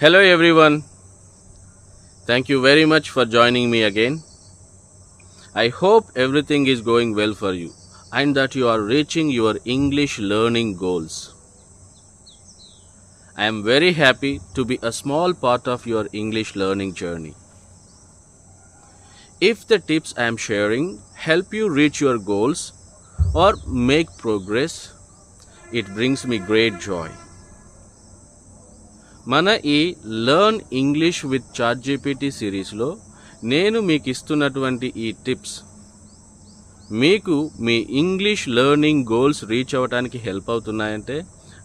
Hello everyone. Thank you very much for joining me again. I hope everything is going well for you and that you are reaching your English learning goals. I am very happy to be a small part of your English learning journey. If the tips I am sharing help you reach your goals or make progress, it brings me great joy. మన ఈ learn English with ChatGPT సిరీస్లో నేను మీకు ఇస్తున్నటువంటి ఈ tips మీకు మీ English learning goals reach అవ్వడానికి హెల్ప్ అవుతున్నాయంటే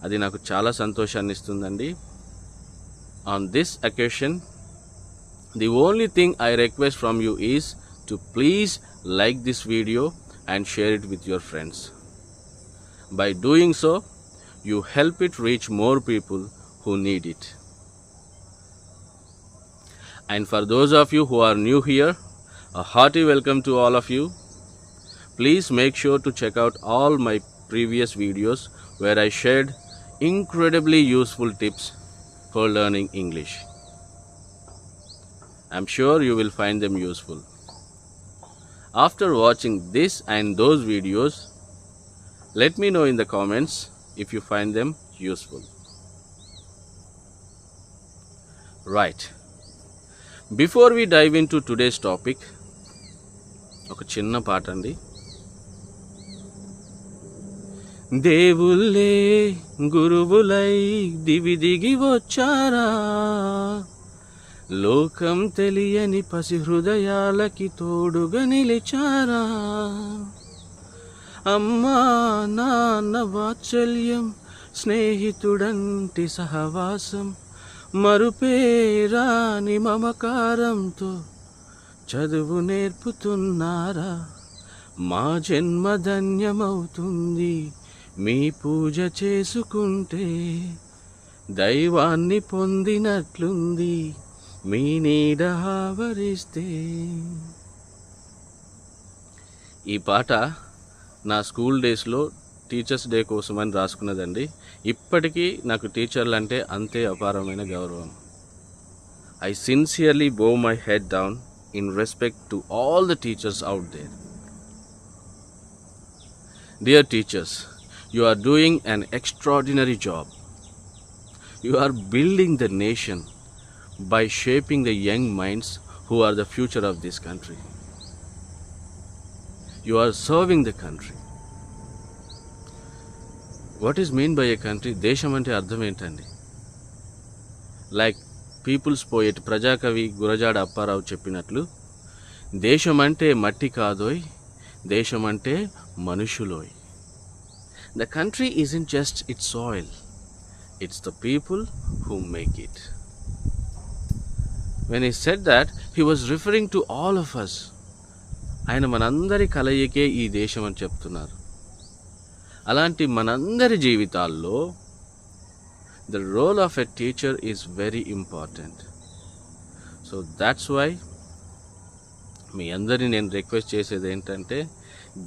అది నాకు చాలా సంతోషాన్ని ఇస్తుందండి. On this occasion the only thing I request from you is to please like this video and share it with your friends. By doing so you help it reach more people who need it. And for those of you who are new here, a hearty welcome to all of you. Please make sure to check out all my previous videos where I shared incredibly useful tips for learning English. I'm sure you will find them useful. After watching this and those videos, let me know in the comments if you find them useful. Right. Before we dive into today's topic, ఒక చిన్న పాట అండి. దేవుళ్ళే గురువులై దివి దిగి వచ్చారా, లోకం తెలియని పసి హృదయాలకి తోడుగా నిలిచారా, అమ్మా నాన్న వాత్సల్యం స్నేహితుడంటి సహవాసం మరుపేరాని మమకారంతో చదువు నేర్పుతున్నారా, మా జన్మ ధన్యమవుతుంది మీ పూజ చేసుకుంటే, దైవాన్ని పొందినట్లుంది మీ నీడ ఆవరిస్తే. ఈ పాట నా స్కూల్ డేస్లో టీచర్స్ డే కోసం అని రాసుకున్నదండి. ఇప్పటికీ నాకు టీచర్లు అంటే అంతే అపారమైన గౌరవం. I sincerely bow my head down in respect to all the teachers out there. Dear teachers, you are doing an extraordinary job. You are building the nation by shaping the young minds who are the future of this country. You are serving the country. What is mean by a country? దేశం అంటే అర్థం ఏంటండి? Like people's poet ప్రజాకవి గురజాడ అప్పారావు చెప్పినట్లు, దేశం అంటే మట్టి కాదోయ్, దేశం అంటే మనుషులోయ్. The country isn't just its soil, it's the people who make it. When he said that, he was referring to all of us. ఆయన మనందరి కలయికే ఈ దేశం అని చెప్తున్నారు. అలాంటి మనందరి జీవితాల్లో the role of a teacher is very important. So that's why మీ అందరిని నేను రిక్వెస్ట్ చేసేది ఏంటంటే,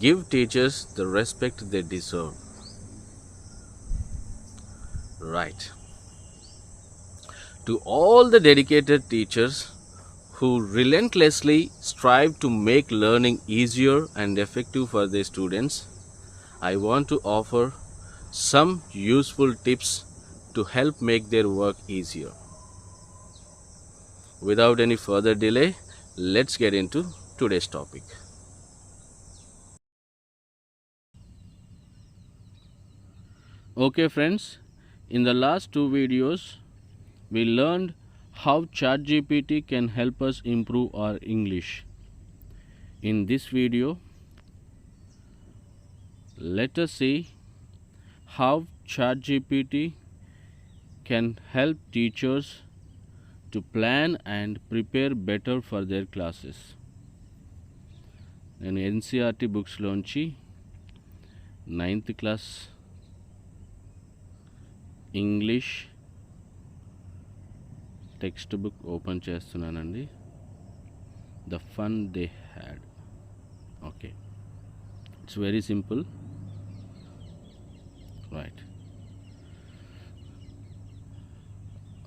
give teachers the respect they deserve. Right. To all the dedicated teachers who relentlessly strive to make learning easier and effective for their students, I want to offer some useful tips to help make their work easier. Without any further delay, let's get into today's topic. Okay friends, in the last two videos we learned how ChatGPT can help us improve our English. In this video, let us see how ChatGPT can help teachers to plan and prepare better for their classes. నేను NCERT బుక్స్లోంచి 9th class English text book open చేస్తున్నానండి. The fun they had. Okay, it's very simple. Right,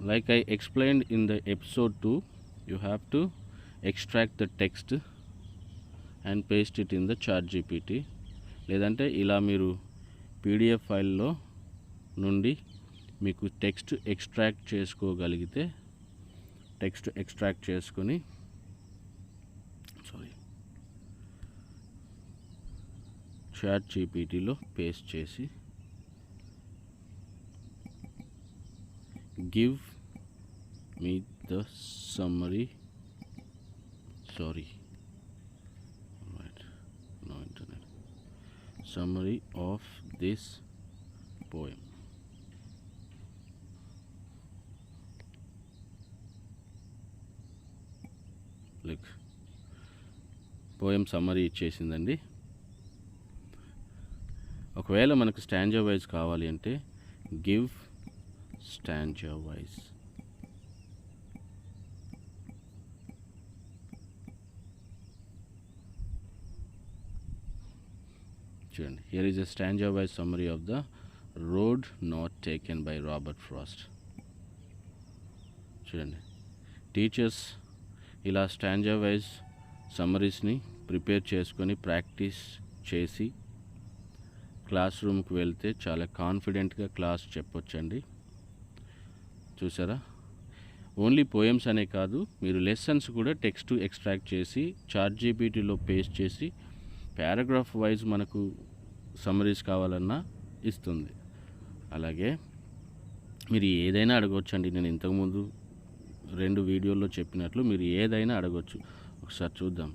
Like I explained in the episode 2, you have to extract the text and paste it in the ChatGPT. లేదంటే ఇలా మీరు PDF ఫైల్లో నుండి మీకు text extract చేసుకోగలిగితే text extract చేసుకొని ChatGPTలో paste చేసి give me the summary summary of this poem. Look, poem summary ఇచ్చేసిందండి. ఒకవేళ మనకు స్టాంజా వైజ్ కావాలి అంటే గివ్ స్టాంజా వైజ్. చూడండి, here is a stanza wise summary of the road not taken by Robert Frost. చూడండి, teachers ఇలా stanza wise సమ్మరీస్ని prepare చేసుకొని ప్రాక్టీస్ చేసి క్లాస్ రూమ్కి వెళ్తే చాలా కాన్ఫిడెంట్గా క్లాస్ చెప్పొచ్చండి. చూసారా, ఓన్లీ పోయమ్స్ అనే కాదు, మీరు లెసన్స్ కూడా టెక్స్ట్ ఎక్స్ట్రాక్ట్ చేసి ChatGPTలో పేస్ట్ చేసి పారాగ్రాఫ్ వైజ్ మనకు సమ్మరీస్ కావాలన్నా ఇస్తుంది. అలాగే మీరు ఏదైనా అడగవచ్చండి. నేను ఇంతకుముందు 2 వీడియోల్లో చెప్పినట్లు మీరు ఏదైనా అడగవచ్చు. ఒకసారి చూద్దాం.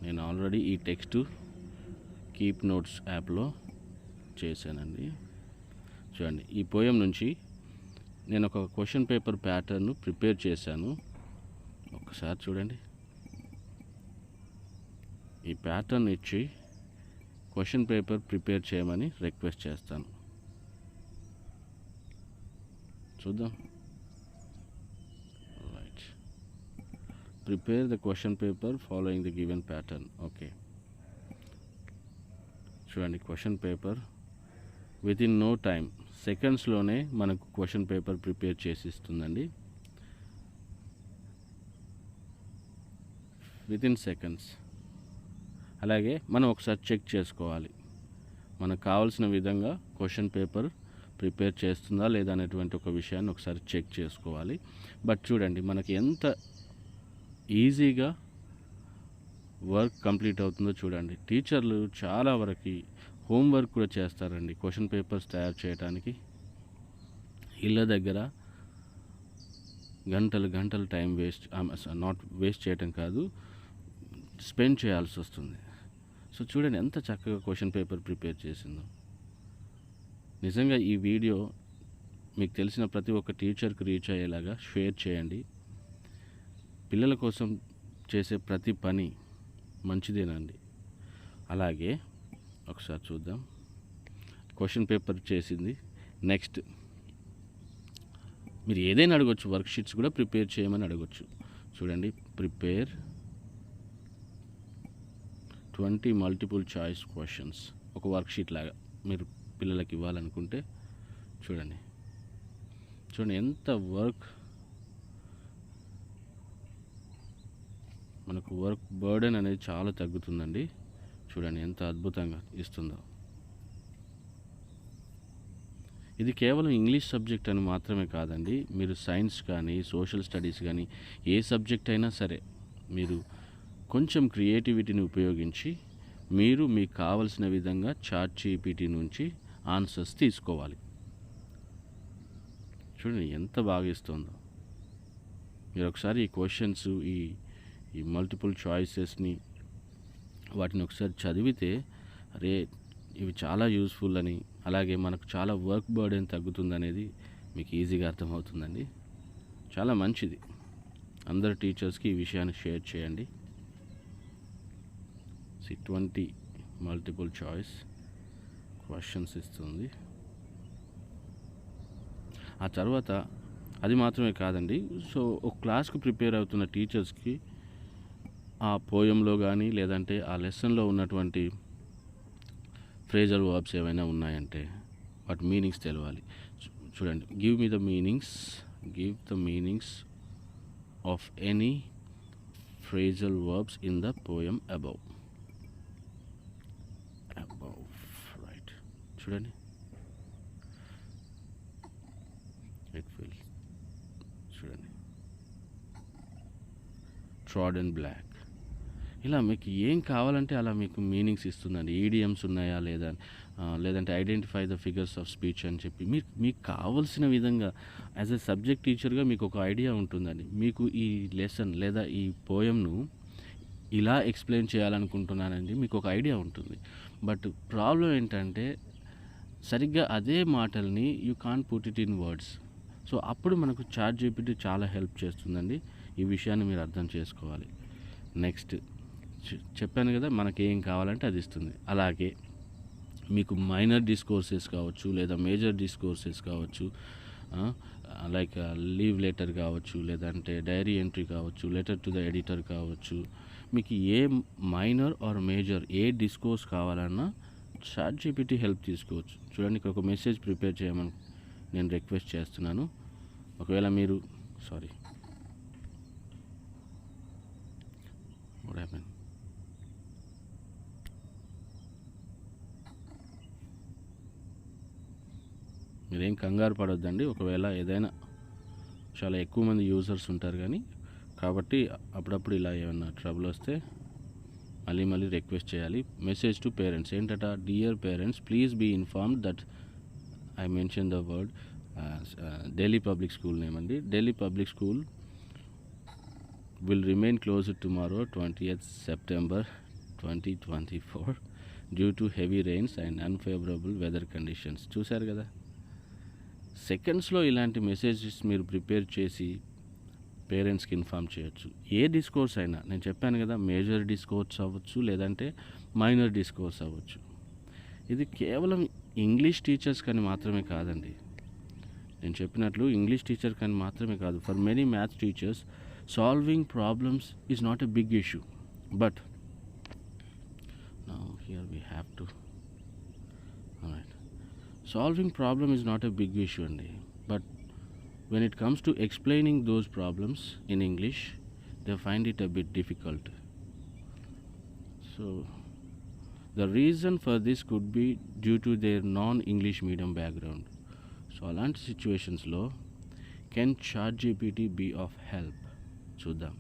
నేను ఆల్రెడీ ఈ టెక్స్ట్ కీప్ నోట్స్ యాప్లో చేశానండి. చూడండి, ఈ పోయం నుంచి నేను ఒక క్వశ్చన్ పేపర్ ప్యాటర్న్ ప్రిపేర్ చేశాను. ఒకసారి చూడండి, ఈ ప్యాటర్న్ ఇచ్చి క్వశ్చన్ పేపర్ ప్రిపేర్ చేయమని రిక్వెస్ట్ చేస్తాను. చూద్దాం. Right, prepare the question paper following the given pattern. Okay, చూడండి, question paper within no time, సెకండ్స్లోనే మనకు క్వశ్చన్ పేపర్ ప్రిపేర్ చేసి ఇస్తుందండి. Within seconds. అలాగే మనం ఒకసారి చెక్ చేసుకోవాలి, మనకు కావాల్సిన విధంగా క్వశ్చన్ పేపర్ ప్రిపేర్ చేస్తుందా లేదా అనేటువంటి ఒక విషయాన్ని ఒకసారి చెక్ చేసుకోవాలి. బట్ చూడండి, మనకి ఎంత ఈజీగా వర్క్ కంప్లీట్ అవుతుందో చూడండి. టీచర్లు చాలా వరకు హోంవర్క్ కూడా చేస్తారండి క్వశ్చన్ పేపర్స్ తయారు చేయడానికి. ఇళ్ళ దగ్గర గంటలు టైం వేస్ట్ చేయటం కాదు, స్పెండ్ చేయాల్సి వస్తుంది. సో చూడండి ఎంత చక్కగా క్వశ్చన్ పేపర్ ప్రిపేర్ చేసిందో. నిజంగా ఈ వీడియో మీకు తెలిసిన ప్రతి ఒక్క టీచర్కి రీచ్ అయ్యేలాగా షేర్ చేయండి. పిల్లల కోసం చేసే ప్రతి పని మంచిదేనండి. అలాగే ఒకసారి చూద్దాం, క్వశ్చన్ పేపర్ చేసింది. నెక్స్ట్ మీరు ఏదైనా అడగొచ్చు, వర్క్షీట్స్ కూడా ప్రిపేర్ చేయమని అడగొచ్చు. చూడండి, ప్రిపేర్ 20 మల్టిపుల్ చాయిస్ క్వశ్చన్స్. ఒక వర్క్షీట్ లాగా మీరు పిల్లలకి ఇవ్వాలనుకుంటే చూడండి ఎంత వర్క్, మనకు వర్క్ బర్డెన్ అనేది చాలా తగ్గుతుందండి. చూడండి ఎంత అద్భుతంగా ఇస్తుందో. ఇది కేవలం ఇంగ్లీష్ సబ్జెక్ట్ అని మాత్రమే కాదండి, మీరు సైన్స్ కానీ సోషల్ స్టడీస్ కానీ ఏ సబ్జెక్ట్ అయినా సరే మీరు కొంచెం క్రియేటివిటీని ఉపయోగించి మీరు మీకు కావలసిన విధంగా ChatGPT నుంచి ఆన్సర్స్ తీసుకోవాలి. చూడండి ఎంత బాగా ఇస్తుందో. మీరు ఒకసారి ఈ క్వశ్చన్స్, ఈ మల్టిపుల్ చాయిసెస్ని వాటిని ఒకసారి చదివితే అరే ఇవి చాలా యూస్ఫుల్ అని, అలాగే మనకు చాలా వర్క్ బర్డెన్ తగ్గుతుంది అనేది మీకు ఈజీగా అర్థమవుతుందండి. చాలా మంచిది. అందరు టీచర్స్కి ఈ విషయాన్ని షేర్ చేయండి. 20 మల్టిపుల్ చాయిస్ క్వశ్చన్స్ ఇస్తుంది. ఆ తర్వాత అది మాత్రమే కాదండి, సో ఒక క్లాస్కి ప్రిపేర్ అవుతున్న టీచర్స్కి ఆ పోయంలో కానీ లేదంటే ఆ లెసన్లో ఉన్నటువంటి ఫ్రేజల్ వర్బ్స్ ఏవైనా ఉన్నాయంటే వాటి మీనింగ్స్ తెలవాలి. చూడండి, give the meanings of any phrasal verbs in the poem above. Right, చూడండి, it will, చూడండి, trodden black. ఇలా మీకు ఏం కావాలంటే అలా మీకు మీనింగ్స్ ఇస్తుందండి. ఈడియమ్స్ ఉన్నాయా లేదా, లేదంటే identify the figures of speech అని చెప్పి మీకు కావాల్సిన విధంగా యాజ్ ఎ సబ్జెక్ట్ టీచర్గా మీకు ఒక ఐడియా ఉంటుందండి. మీకు ఈ లెసన్ లేదా ఈ పోయంను ఇలా ఎక్స్ప్లెయిన్ చేయాలనుకుంటున్నానండి మీకు ఒక ఐడియా ఉంటుంది. బట్ ప్రాబ్లం ఏంటంటే సరిగ్గా అదే మాటల్ని you can't put it in words. So అప్పుడు మనకు ChatGPT చాలా హెల్ప్ చేస్తుందండి. ఈ విషయాన్ని మీరు అర్థం చేసుకోవాలి. నెక్స్ట్ చెప్పాను కదా, మనకి ఏం కావాలంటే అది ఇస్తుంది. అలాగే మీకు మైనర్ డిస్కోర్సెస్ కావచ్చు, లేదా మేజర్ డిస్కోర్సెస్ కావచ్చు, లైక్ లీవ్ లెటర్ కావచ్చు, లేదంటే డైరీ ఎంట్రీ కావచ్చు, లెటర్ టు ద ఎడిటర్ కావచ్చు, మీకు ఏ మైనర్ ఆర్ మేజర్ ఏ డిస్కోర్స్ కావాలన్నా ChatGPT హెల్ప్ తీసుకోవచ్చు. చూడండి, ఇక్కడ ఒక మెసేజ్ ప్రిపేర్ చేయమని నేను రిక్వెస్ట్ చేస్తున్నాను. ఒకవేళ మీరు what happened? మీరేం కంగారు పడొద్దండి. ఒకవేళ ఏదైనా చాలా ఎక్కువ మంది యూజర్స్ ఉంటారు కానీ, కాబట్టి అప్పుడప్పుడు ఇలా ఏమన్నా ట్రబుల్ వస్తే మళ్ళీ రిక్వెస్ట్ చేయాలి. మెసేజ్ టు పేరెంట్స్ ఏంటట, dear parents please be informed that I mention the word Delhi Public School name అండి. Delhi Public School will remain closed tomorrow 20th September 2024 due to heavy rains and unfavorable weather conditions. చూశారు కదా, సెకండ్స్లో ఇలాంటి messages మీరు prepare చేసి పేరెంట్స్కి inform చేయొచ్చు. ఏ discourse అయినా, నేను చెప్పాను కదా, మేజర్ డిస్కోర్స్ అవ్వచ్చు, లేదంటే మైనర్ డిస్కోర్స్ అవ్వచ్చు. ఇది కేవలం ఇంగ్లీష్ టీచర్స్ కానీ మాత్రమే కాదండి. నేను చెప్పినట్లు ఇంగ్లీష్ టీచర్ కానీ మాత్రమే కాదు, for many maths teachers solving problems is not a big issue. But now here we have to, alright, solving problem is not a big issue only, but when it comes to explaining those problems in English, they find it a bit difficult. So the reason for this could be due to their non-English medium background. So అలాంటి సిచ్యువేషన్స్లో can ChatGPT be of help? చూద్దాం.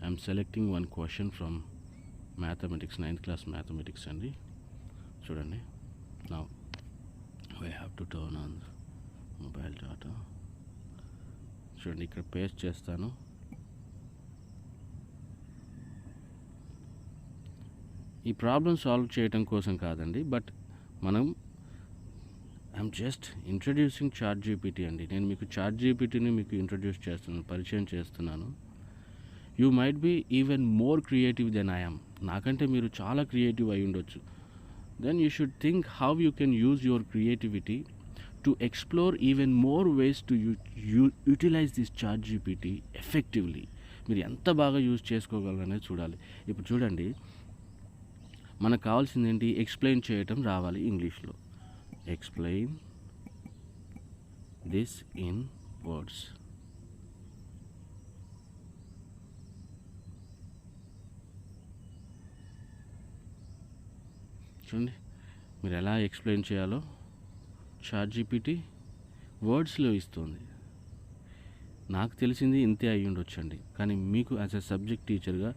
I'm selecting one question from mathematics, 9th class mathematics అండి. చూడండి, now we have to turn on mobile data. చూడండి, ఇక్కడ paste చేస్తాను. ఈ problem solve చేయటం కోసం కాదండి, బట్ మనం ఐఎమ్ జస్ట్ ఇంట్రడ్యూసింగ్ ChatGPT అండి. నేను మీకు ChatGPTని మీకు ఇంట్రడ్యూస్ చేస్తున్నాను, పరిచయం చేస్తున్నాను. You might be even more creative than I am. నాకంటే మీరు చాలా క్రియేటివ్ అయి ఉండొచ్చు. Then you should think how you can use your creativity to explore even more ways to utilise this ChatGPT effectively. మీరు ఎంత బాగా యూజ్ చేసుకోగలరనేది చూడాలి. ఇప్పుడు చూడండి, మనకు కావాల్సింది ఏంటి, ఎక్స్ప్లెయిన్ చేయటం రావాలి ఇంగ్లీష్లో. Explain this in words. చూడండి, మీరు ఎలా ఎక్స్ప్లెయిన్ చేయాలో ChatGPT వర్డ్స్లో ఇస్తుంది. నాకు తెలిసింది ఇంతే అయ్యి ఉండొచ్చండి, కానీ మీకు యాజ్ ఎ సబ్జెక్ట్ టీచర్గా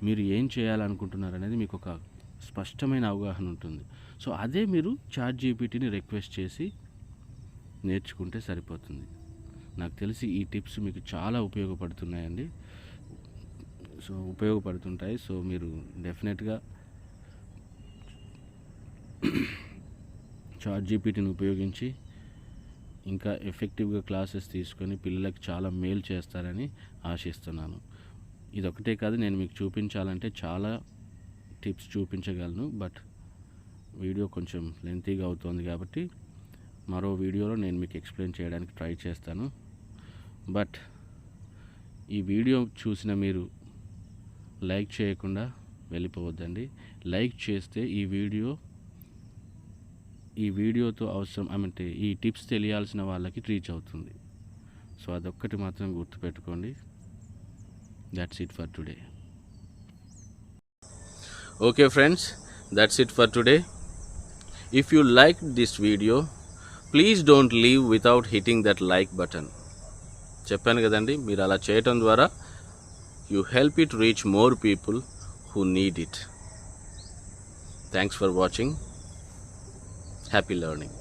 మీరు ఏం చేయాలనుకుంటున్నారు అనేది మీకు ఒక స్పష్టమైన అవగాహన ఉంటుంది. సో అదే మీరు ChatGPTని రిక్వెస్ట్ చేసి నేర్చుకుంటే సరిపోతుంది. నాకు తెలిసి ఈ టిప్స్ మీకు చాలా ఉపయోగపడుతున్నాయండి. ఉపయోగపడుతుంటాయి. సో మీరు డెఫినెట్గా ChatGPTని ఉపయోగించి ఇంకా ఎఫెక్టివ్గా క్లాసెస్ తీసుకొని పిల్లలకు చాలా మేలు చేస్తారని ఆశిస్తున్నాను. ఇదొకటే కాదు, నేను మీకు చూపించాలంటే చాలా టిప్స్ చూపించగలను, బట్ వీడియో కొంచెం లెంతీగా అవుతుంది కాబట్టి మరో వీడియోలో నేను మీకు ఎక్స్ప్లెయిన్ చేయడానికి ట్రై చేస్తాను. బట్ ఈ వీడియో చూసిన మీరు లైక్ చేయకుండా వెళ్ళిపోవద్దండి. లైక్ చేస్తే ఈ వీడియోతో అవసరం అంటే ఈ టిప్స్ తెలియాల్సిన వాళ్ళకి రీచ్ అవుతుంది. సో అదొక్కటి మాత్రం గుర్తుపెట్టుకోండి. That's it for today. Okay friends, that's it for today. If you liked this video, please don't leave without hitting that like button. చెప్పాను కదండి, మీరు అలా చేయటం ద్వారా you help it reach more people who need it. Thanks for watching. Happy learning.